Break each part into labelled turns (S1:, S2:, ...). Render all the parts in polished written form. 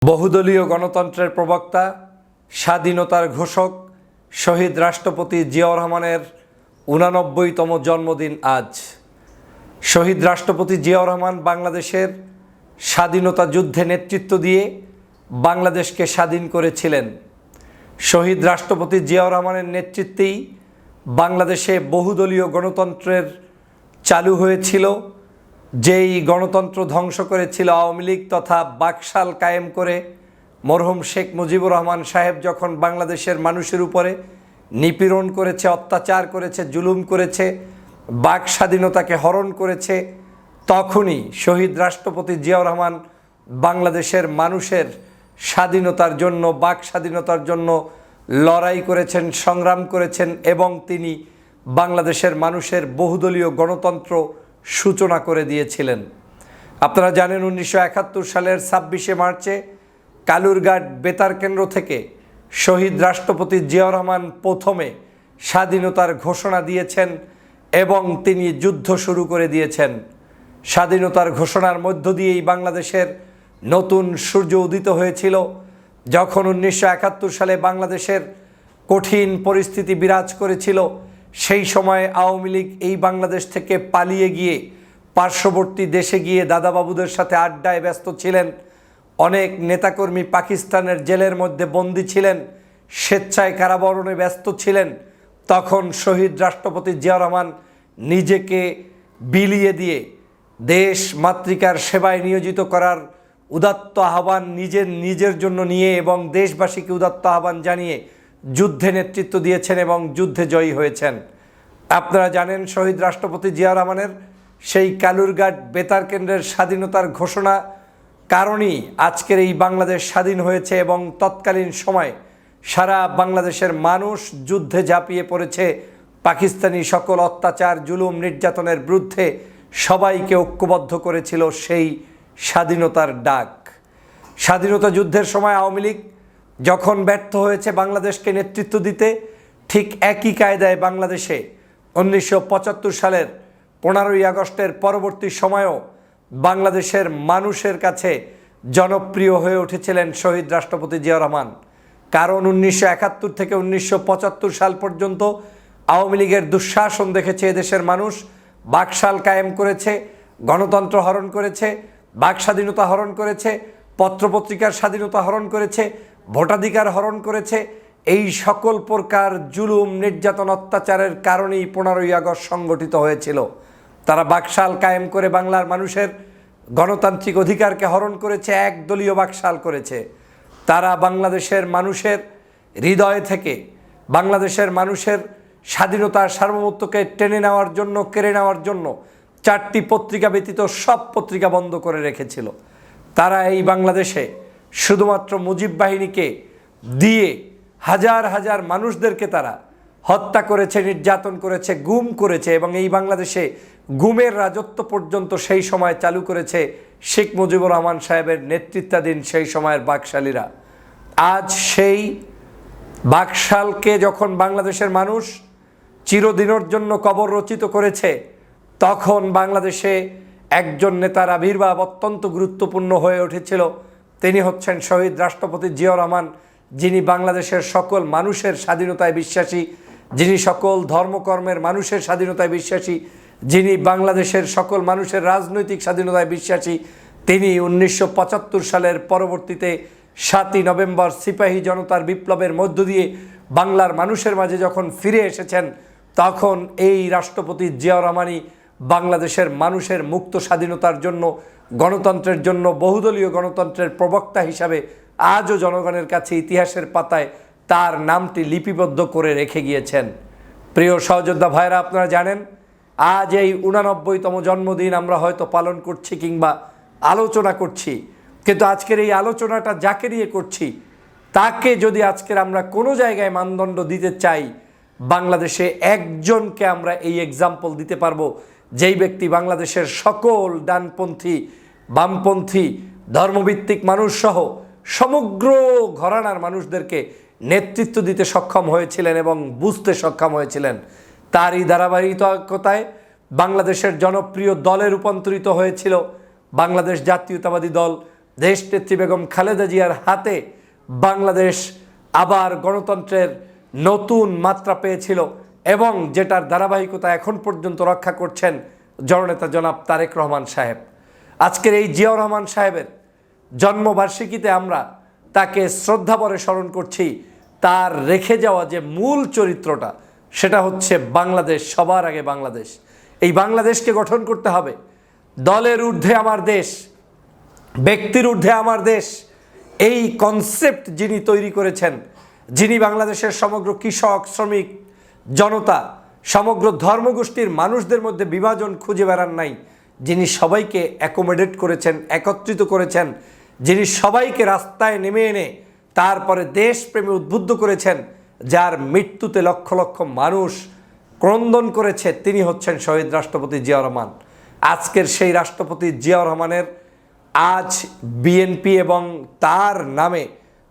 S1: বহুদলীয় গণতন্ত্রের প্রবক্তা, স্বাধীনতার ঘোষক শহীদ রাষ্ট্রপতি জিয়াউর রহমানের ৮৯তম জন্মদিন আজ। শহীদ রাষ্ট্রপতি জিয়াউর রহমান বাংলাদেশের স্বাধীনতা যুদ্ধে নেতৃত্ব দিয়ে বাংলাদেশকে স্বাধীন করেছিলেন। শহীদ রাষ্ট্রপতি জিয়াউর রহমানের নেতৃত্বেই বাংলাদেশে বহুদলীয় গণতন্ত্রের চালু হয়েছিল, যেই গণতন্ত্র ধ্বংস করেছিল আওয়ামী লীগ তথা বাকশাল কায়েম করে মরহুম শেখ মুজিবুর রহমান সাহেব যখন বাংলাদেশের মানুষের উপরে নিপীড়ন করেছে, অত্যাচার করেছে, জুলুম করেছে, বাক স্বাধীনতাকে হরণ করেছে, তখনই শহীদ রাষ্ট্রপতি জিয়াউর রহমান বাংলাদেশের মানুষের স্বাধীনতার জন্য, বাক স্বাধীনতার জন্য লড়াই করেছেন, সংগ্রাম করেছেন এবং তিনি বাংলাদেশের মানুষের বহুদলীয় গণতন্ত্র সূচনা করে দিয়েছিলেন। আপনারা জানেন ১৯৭১ সালের ২৬শে মার্চে কালুরঘাট বেতার কেন্দ্র থেকে শহীদ রাষ্ট্রপতি জিয়াউর রহমান প্রথমে স্বাধীনতার ঘোষণা দিয়েছেন এবং তিনি যুদ্ধ শুরু করে দিয়েছেন। স্বাধীনতার ঘোষণার মধ্য দিয়েই বাংলাদেশের নতুন সূর্য উদিত হয়েছিল। যখন ১৯৭১ সালে বাংলাদেশের কঠিন পরিস্থিতি বিরাজ করেছিল, সেই সময় আওয়ামী লীগ এই বাংলাদেশ থেকে পালিয়ে গিয়ে পার্শ্ববর্তী দেশে গিয়ে দাদাবাবুদের সাথে আড্ডায় ব্যস্ত ছিলেন। অনেক নেতাকর্মী পাকিস্তানের জেলের মধ্যে বন্দী ছিলেন, স্বেচ্ছায় কারাবরণে ব্যস্ত ছিলেন। তখন শহীদ রাষ্ট্রপতি জিয়াউর রহমান নিজেকে বিলিয়ে দিয়ে দেশ মাতৃকার সেবায় নিয়োজিত করার উদাত্ত আহ্বান নিজের জন্য নিয়ে এবং দেশবাসীকে উদাত্ত আহ্বান জানিয়ে যুদ্ধে নেতৃত্ব দিয়েছেন এবং যুদ্ধে জয়ী হয়েছেন। আপনারা জানেন শহীদ রাষ্ট্রপতি জিয়াউর রহমানের সেই কালুরঘাট বেতার কেন্দ্রের স্বাধীনতার ঘোষণা কারণেই আজকের এই বাংলাদেশ স্বাধীন হয়েছে এবং তৎকালীন সময় সারা বাংলাদেশের মানুষ যুদ্ধে ঝাঁপিয়ে পড়েছে। পাকিস্তানি সকল অত্যাচার, জুলুম, নির্যাতনের বিরুদ্ধে সবাইকে ঐক্যবদ্ধ করেছিল সেই স্বাধীনতার ডাক। স্বাধীনতা যুদ্ধের সময় আওয়ামী লীগ যখন ব্যর্থ হয়েছে বাংলাদেশকে নেতৃত্ব দিতে, ঠিক একই কায়দায় বাংলাদেশে ১৯৭৫ সালের ১৫ই আগস্টের পরবর্তী সময়েও বাংলাদেশের মানুষের কাছে জনপ্রিয় হয়ে উঠেছিলেন শহীদ রাষ্ট্রপতি জিয়াউর রহমান। কারণ ১৯৭১ থেকে ১৯৭৫ সাল পর্যন্ত আওয়ামী লীগের দুঃশাসন দেখেছে এদেশের মানুষ, বাকশাল কায়েম করেছে, গণতন্ত্র হরণ করেছে, বাক স্বাধীনতা হরণ করেছে, পত্রপত্রিকার স্বাধীনতা হরণ করেছে, ভোটাধিকার হরণ করেছে। এই সকল প্রকার জুলুম, নির্যাতন, অত্যাচারের কারণেই ১৫ই আগস্ট সংগঠিত হয়েছিল। তারা বাকশাল কায়েম করে বাংলার মানুষের গণতান্ত্রিক অধিকারকে হরণ করেছে, একদলীয় বাকশাল করেছে। তারা বাংলাদেশের মানুষের হৃদয় থেকে বাংলাদেশের মানুষের স্বাধীনতার সার্বভৌমত্বকে টেনে নেওয়ার জন্য, কেড়ে নেওয়ার জন্য ৪টি পত্রিকা ব্যতীত সব পত্রিকা বন্ধ করে রেখেছিল। তারা এই বাংলাদেশে শুধুমাত্র মুজিব বাহিনীকে দিয়ে হাজার হাজার মানুষদেরকে তারা হত্যা করেছে, নির্যাতন করেছে, গুম করেছে এবং এই বাংলাদেশে গুমের রাজত্ব পর্যন্ত সেই সময় চালু করেছে শেখ মুজিবুর রহমান সাহেবের নেতৃত্বাধীন সেই সময়ের বাকশালীরা। আজ সেই বাকশালকে যখন বাংলাদেশের মানুষ চিরদিনের জন্য কবর রচিত করেছে, তখন বাংলাদেশে একজন নেতার আবির্ভাব অত্যন্ত গুরুত্বপূর্ণ হয়ে উঠেছিল। তিনি হচ্ছেন শহীদ রাষ্ট্রপতি জিয়াউর রহমান, যিনি বাংলাদেশের সকল মানুষের স্বাধীনতায় বিশ্বাসী, যিনি সকল ধর্মকর্মের মানুষের স্বাধীনতায় বিশ্বাসী, যিনি বাংলাদেশের সকল মানুষের রাজনৈতিক স্বাধীনতায় বিশ্বাসী। তিনি ১৯৭৫ সালের পরবর্তীতে ৭ই নভেম্বর সিপাহী জনতার বিপ্লবের মধ্য দিয়ে বাংলার মানুষের মাঝে যখন ফিরে এসেছেন, তখন এই রাষ্ট্রপতি জিয়াউর রহমানই বাংলাদেশের মানুষের মুক্ত স্বাধীনতার জন্য, গণতন্ত্রের জন্য, বহুদলীয় গণতন্ত্রের প্রবক্তা হিসাবে আজও জনগণের কাছে ইতিহাসের পাতায় তার নামটি লিপিবদ্ধ করে রেখে গিয়েছেন। প্রিয় সহযোদ্ধা ভাইরা, আপনারা জানেন আজ এই ৮৯তম জন্মদিন আমরা হয়তো পালন করছি কিংবা আলোচনা করছি, কিন্তু আজকের এই আলোচনাটা যাকে নিয়ে করছি তাকে যদি আজকের আমরা কোনো জায়গায় মানদণ্ড দিতে চাই, বাংলাদেশে একজনকে আমরা এই এক্সাম্পল দিতে পারবো, যেই ব্যক্তি বাংলাদেশের সকল ডানপন্থী, বামপন্থী, ধর্মভিত্তিক মানুষ সহ সমগ্র ঘরানার মানুষদেরকে নেতৃত্ব দিতে সক্ষম হয়েছিলেন এবং বুঝতে সক্ষম হয়েছিলেন। তারই ধারাবাহিকতায় বাংলাদেশের জনপ্রিয় দলে রূপান্তরিত হয়েছিল বাংলাদেশ জাতীয়তাবাদী দল, দেশনেত্রী বেগম খালেদা জিয়ার হাতে বাংলাদেশ আবার গণতন্ত্রের নতুন মাত্রা পেয়েছিল এবং যেটার ধারাবাহিকতা এখন পর্যন্ত রক্ষা করছেন জননেতা জনাব তারেক রহমান সাহেব। আজকের এই জিয়াউর রহমান সাহেবের জন্মবার্ষিকীতে আমরা তাকে শ্রদ্ধাভরে স্মরণ করছি। তার রেখে যাওয়া যে মূল চরিত্রটা, সেটা হচ্ছে বাংলাদেশ, সবার আগে বাংলাদেশ। এই বাংলাদেশকে গঠন করতে হবে। দলের ঊর্ধ্বে আমার দেশ, ব্যক্তির ঊর্ধ্বে আমার দেশ, এই কনসেপ্ট যিনি তৈরি করেছেন, যিনি বাংলাদেশের সমগ্র কৃষক, শ্রমিক, জনতা, সমগ্র ধর্মগোষ্ঠীর মানুষদের মধ্যে বিভাজন খুঁজে বেড়ান নাই, যিনি সবাইকে অ্যাকোমোডেট করেছেন, একত্রিত করেছেন, যিনি সবাইকে রাস্তায় নেমে এনে তারপরে দেশপ্রেমে উদ্বুদ্ধ করেছেন, যার মৃত্যুতে লক্ষ লক্ষ মানুষ ক্রন্দন করেছে, তিনি হচ্ছেন শহীদ রাষ্ট্রপতি জিয়াউর রহমান। আজকের সেই রাষ্ট্রপতি জিয়াউর রহমানের আজ বিএনপি এবং তার নামে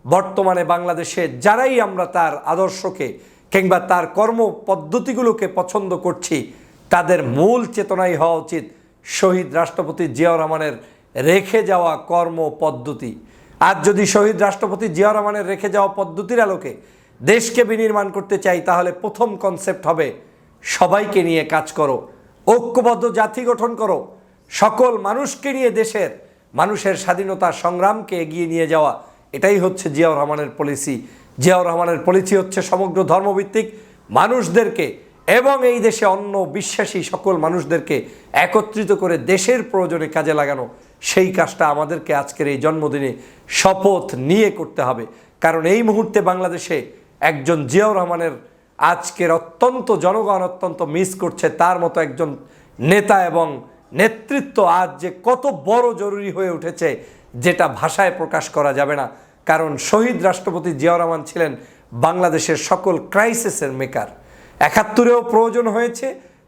S1: বর্তমানে বাংলাদেশে যারাই আমরা তার আদর্শকে কিংবা তার কর্ম পদ্ধতিগুলোকে পছন্দ করছি, তাদের মূল চেতনাই হওয়া উচিত শহীদ রাষ্ট্রপতি জিয়াউর রহমানের রেখে যাওয়া কর্ম পদ্ধতি। আজ যদি শহীদ রাষ্ট্রপতি জিয়াউর রহমানের রেখে যাওয়া পদ্ধতির আলোকে দেশকে বিনির্মাণ করতে চাই, তাহলে প্রথম কনসেপ্ট হবে সবাইকে নিয়ে কাজ করো, ঐক্যবদ্ধ জাতি গঠন করো, সকল মানুষকে নিয়ে দেশের মানুষের স্বাধীনতা সংগ্রামকে এগিয়ে নিয়ে যাওয়া। এটাই হচ্ছে জিয়াউর রহমানের পলিসি। জিয়াউর রহমানের পলিসি হচ্ছে সমগ্র ধর্মভিত্তিক মানুষদেরকে এবং এই দেশে অন্য বিশ্বাসী সকল মানুষদেরকে একত্রিত করে দেশের প্রয়োজনে কাজে লাগানো। সেই কাজটা আমাদেরকে আজকের এই জন্মদিনে শপথ নিয়ে করতে হবে। কারণ এই মুহূর্তে বাংলাদেশে একজন জিয়াউর রহমানের আজকের জনগণ অত্যন্ত মিস করছে। তার মতো একজন নেতা এবং নেতৃত্ব আজ যে কত বড় জরুরি হয়ে উঠেছে, যেটা ভাষায় প্রকাশ করা যাবে না। কারণ শহীদ রাষ্ট্রপতি জিয়াউর রহমান ছিলেন বাংলাদেশের সকল ক্রাইসিসের মেকার। ৭১-এও প্রয়োজন হয়েছে,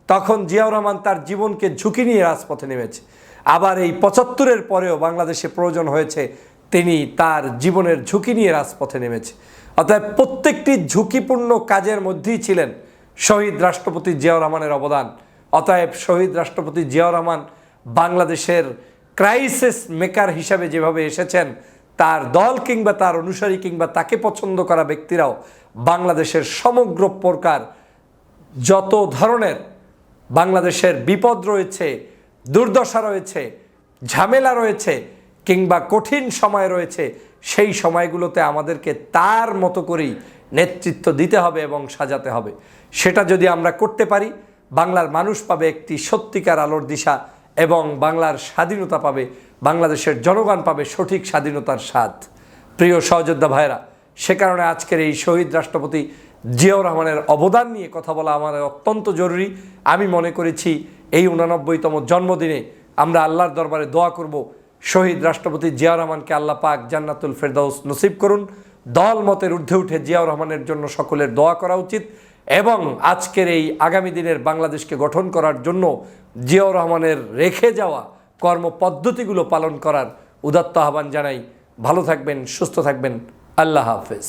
S1: তখন জিয়াউর রহমান তার জীবনকে ঝুঁকি নিয়ে রাজপথে নেমেছে। আবার এই ৭৫-এর পরেও বাংলাদেশে প্রয়োজন হয়েছে, তিনি তার জীবনের ঝুঁকি নিয়ে রাজপথে নেমেছে। অতএব প্রত্যেকটি ঝুঁকিপূর্ণ কাজের মধ্যেই ছিলেন শহীদ রাষ্ট্রপতি জিয়াউর রহমানের অবদান। অতএব শহীদ রাষ্ট্রপতি জিয়াউর রহমান বাংলাদেশের ক্রাইসিস মেকার হিসাবে যেভাবে এসেছেন, তার দল কিংবা তার অনুসারী কিংবা তাকে পছন্দ করা ব্যক্তিরাও বাংলাদেশের সমগ্র প্রকার যত ধরনের বাংলাদেশের বিপদ রয়েছে, দুর্দশা রয়েছে, ঝামেলা রয়েছে কিংবা কঠিন সময় রয়েছে, সেই সময়গুলোতে আমাদেরকে তার মতো করেই নেতৃত্ব দিতে হবে এবং সাজাতে হবে। সেটা যদি আমরা করতে পারি, বাংলার মানুষ পাবে একটি সত্যিকার আলোর দিশা এবং বাংলার স্বাধীনতা পাবে, বাংলাদেশের জনগণ পাবে সঠিক স্বাধীনতার স্বাদ। প্রিয় সহযোদ্ধা ভাইরা, সে কারণে আজকের এই শহীদ রাষ্ট্রপতি জিয়াউর রহমানের অবদান নিয়ে কথা বলা আমার অত্যন্ত জরুরি। আমি মনে করেছি এই ৮৯তম জন্মদিনে আমরা আল্লাহর দরবারে দোয়া করব, শহীদ রাষ্ট্রপতি জিয়াউর রহমানকে আল্লাহ পাক জান্নাতুল ফেরদাউস নসিব করুন। দল মতের ঊর্ধ্বে উঠে জিয়াউর রহমানের জন্য সকলের দোয়া করা উচিত এবং আজকের এই আগামী দিনের বাংলাদেশকে গঠন করার জন্য জিয়াউর রহমানের রেখে যাওয়া কর্মপদ্ধতিগুলো পালন করার উদাত্ত আহ্বান জানাই। ভালো থাকবেন, সুস্থ থাকবেন। আল্লাহ হাফেজ।